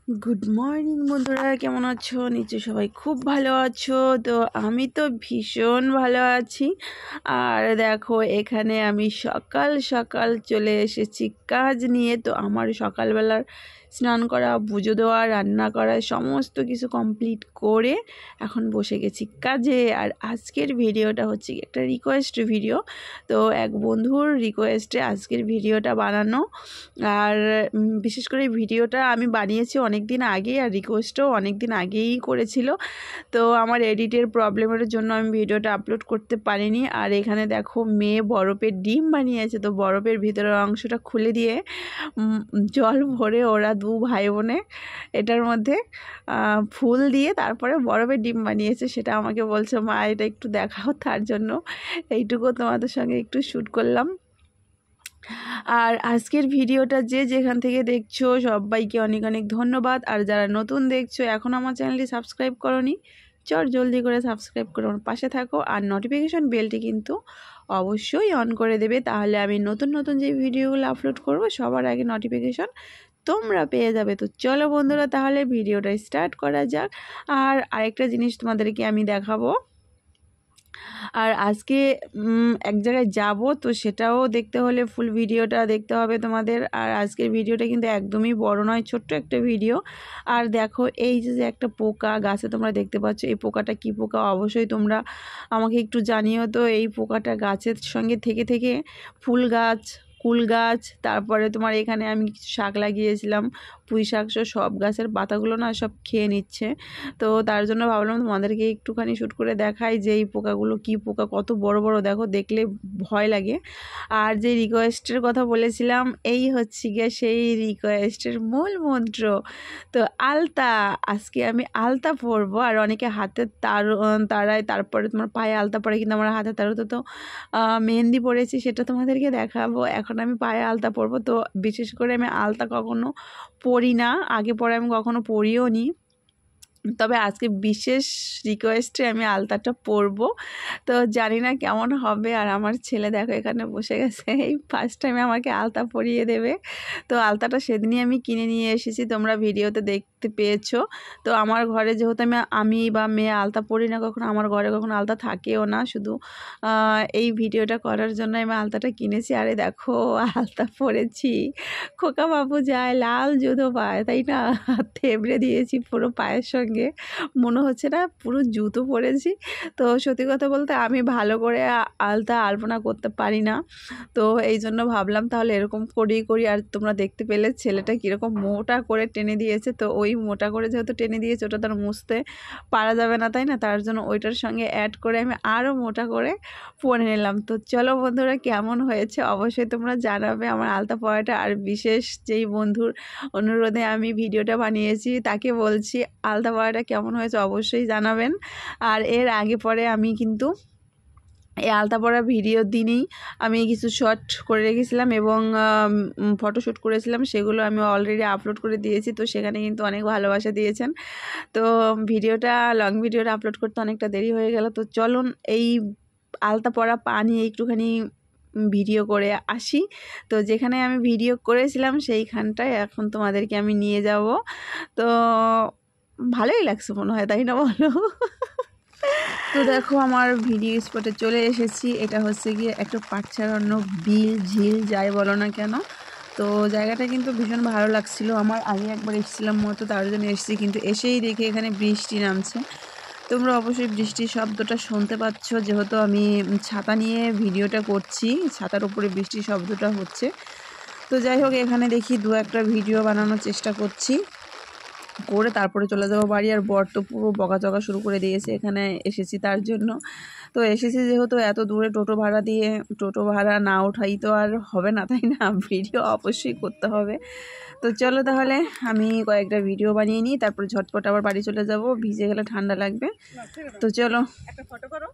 Good morning বন্ধুরা, কেমন আছো? নিশ্চয়ই সবাই খুব ভালো আছো। তো আমি তো ভীষণ ভালো আছি। আর দেখো, এখানে আমি সকাল সকাল চলে এসেছি কাজ নিয়ে। তো আমার সকালবেলার স্নান করা, পুজো দেওয়া, রান্না করা সমস্ত কিছু কমপ্লিট করে এখন বসে গেছি কাজে। আর আজকের ভিডিওটা হচ্ছে একটা রিকোয়েস্ট ভিডিও। তো এক বন্ধুর রিকোয়েস্টে আজকের ভিডিওটা বানানো। আর বিশেষ করে ভিডিওটা আমি বানিয়েছি অনেক দিন আগে, আর রিকোয়েস্টও অনেক দিন আগেই করেছিল। তো আমার এডিটের প্রবলেমের জন্য আমি ভিডিওটা আপলোড করতে পারিনি। আর এখানে দেখো, মেয়ে বরফের ডিম বানিয়েছে। তো বরফের ভিতরের অংশটা খুলে দিয়ে জল ভরে ওরা দু ভাই বোনে এটার মধ্যে ফুল দিয়ে তারপরে বরফের ডিম বানিয়েছে। সেটা আমাকে বলছে, মা এটা একটু দেখাও। তার জন্য এইটুকু তোমাদের সঙ্গে একটু শ্যুট করলাম। আর আজকের ভিডিওটা যে যেখান থেকে দেখছো সবাইকে অনেক অনেক ধন্যবাদ। আর যারা নতুন দেখছো, এখন আমার চ্যানেলটি সাবস্ক্রাইব করোনি, জলদি করে সাবস্ক্রাইব করে আমার পাশে থাকো। আর নোটিফিকেশন বেলটি কিন্তু অবশ্যই অন করে দেবে, তাহলে আমি নতুন নতুন যে ভিডিওগুলো আপলোড করব সবার আগে নোটিফিকেশন তোমরা পেয়ে যাবে। তো চলো বন্ধুরা, তাহলে ভিডিওটা স্টার্ট করা যাক। আর আরেকটা জিনিস তোমাদেরকে আমি দেখাবো। আর আজকে এক জায়গায় যাব, তো সেটাও দেখতে হলে ফুল ভিডিওটা দেখতে হবে তোমাদের। আর আজকের ভিডিওটা কিন্তু একদমই বড় নয়, ছোট্ট একটা ভিডিও। আর দেখো, এই যে একটা পোকা গাছে তোমরা দেখতে পাচ্ছ, এই পোকাটা কি পোকা অবশ্যই তোমরা আমাকে একটু জানিও। তো এই পোকাটা গাছের সঙ্গে থেকে থেকে ফুল গাছ, কুল গাছ, তারপরে তোমার এখানে আমি কিছু শাক লাগিয়েছিলাম, পুঁই শাক, সব গাছের পাতাগুলো না সব খেয়ে নিচ্ছে। তো তার জন্য ভাবলাম তোমাদেরকে একটুখানি শ্যুট করে দেখাই যে এই পোকাগুলো কী পোকা, কত বড় বড় দেখো, দেখলে ভয় লাগে। আর যে রিকোয়েস্টের কথা বলেছিলাম, এই হচ্ছে গিয়ে সেই রিকোয়েস্টের মূল মন্ত্র। তো আলতা, আজকে আমি আলতা পরবো। আর অনেকে হাতে তারায়, তারপরে তোমার পায়ে আলতা পরে, কিন্তু আমার হাতে তারও তো মেহেন্দি পরেছি, সেটা তোমাদেরকে দেখাবো। এখন আমি পায়ে আলতা পরবো। তো বিশেষ করে আমি আলতা কখনো পরি না, আগে পরে আমি কখনো পরিও নি, তবে আজকে বিশেষ রিকোয়েস্টে আমি আলতাটা পরবো। তো জানি না কেমন হবে। আর আমার ছেলে দেখো এখানে বসে গেছে, এই ফার্স্ট টাইমে আমাকে আলতা পরিয়ে দেবে। তো আলতাটা সেদিনই আমি কিনে নিয়ে এসেছি, তোমরা ভিডিওতে দেখতে পেয়েছো। তো আমার ঘরে যেহেতু আমি বা মেয়ে আলতা পরি না কখনো, আমার ঘরে কখনো আলতা থাকেও না, শুধু এই ভিডিওটা করার জন্য আমি আলতাটা কিনেছি। আরে দেখো, আলতা পরেছি, খোকা বাবু যায়, লাল জুতো পায়, তাই না? থেবড়ে দিয়েছি পুরো পায়ের সঙ্গে, মনে হচ্ছে না পুরো জুতো পরেছি। তো সত্যি কথা বলতে আমি ভালো করে আলপনা করতে পারি না। তো এই জন্য ভাবলাম তাহলে এরকম করেই করি। আর তোমরা দেখতে পেলে ছেলেটা কীরকম মোটা করে টেনে দিয়েছে। তো ওই মোটা করে যেহেতু টেনে দিয়েছে, ওটা তার মুছতে পারা যাবে না, তাই না? তার জন্য ওইটার সঙ্গে অ্যাড করে আমি আরও মোটা করে পরে নিলাম। তো চলো বন্ধুরা, কেমন হয়েছে অবশ্যই তোমরা জানাবে আমার আলতা পরাটা। আর বিশেষ যেই বন্ধুর অনুরোধে আমি ভিডিওটা বানিয়েছি, তাকে বলছি আলতা পরাটা কেমন হয়েছে অবশ্যই জানাবেন। আর এর আগে পরে আমি কিন্তু এই আলতা পরা ভিডিওর দিনেই আমি কিছু শর্ট করে রেখেছিলাম এবং ফটোশ্যুট করেছিলাম, সেগুলো আমি অলরেডি আপলোড করে দিয়েছি। তো সেখানে কিন্তু অনেক ভালোবাসা দিয়েছেন। তো লং ভিডিওটা আপলোড করতে অনেকটা দেরি হয়ে গেল। তো চলুন এই আলতা পরা পা নিয়ে একটুখানি ভিডিও করে আসি। তো যেখানে আমি ভিডিও করেছিলাম সেইখানটায় এখন তোমাদেরকে আমি নিয়ে যাব। তো ভালোই লাগছে মনে হয়, তাই না বলো? তো দেখো, আমার ভিডিও স্পটে চলে এসেছি। এটা হচ্ছে গিয়ে একটা পাটছাড়ান্য বিল, ঝিল যাই বলো না কেন। তো জায়গাটা কিন্তু ভীষণ ভালো লাগছিল আমার, আগে একবার এসেছিলাম মতো, তার জন্য এসেছি। কিন্তু এসেই দেখি এখানে বৃষ্টি নামছে। তোমরা অবশ্যই বৃষ্টির শব্দটা শুনতে পাচ্ছ, যেহেতু আমি ছাতা নিয়ে ভিডিওটা করছি, ছাতার উপরে বৃষ্টির শব্দটা হচ্ছে। তো যাই হোক, এখানে দেখি দু একটা ভিডিও বানানোর চেষ্টা করছি, করে তারপরে চলে যাবো বাড়ি। আর বর তো পুরো বকাঝকা শুরু করে দিয়েছে এখানে এসেছি তার জন্য। তো এসেছি যেহেতু এত দূরে, টোটো ভাড়া না ওঠাই তো আর হবে না, তাই না? ভিডিও অবশ্যই করতে হবে। তো চলো তাহলে আমি কয়েকটা ভিডিও বানিয়ে নিই, তারপরে ঝটপট আবার বাড়ি চলে যাব, ভিজে গেলে ঠান্ডা লাগবে। তো চলো একটা ফটো করো।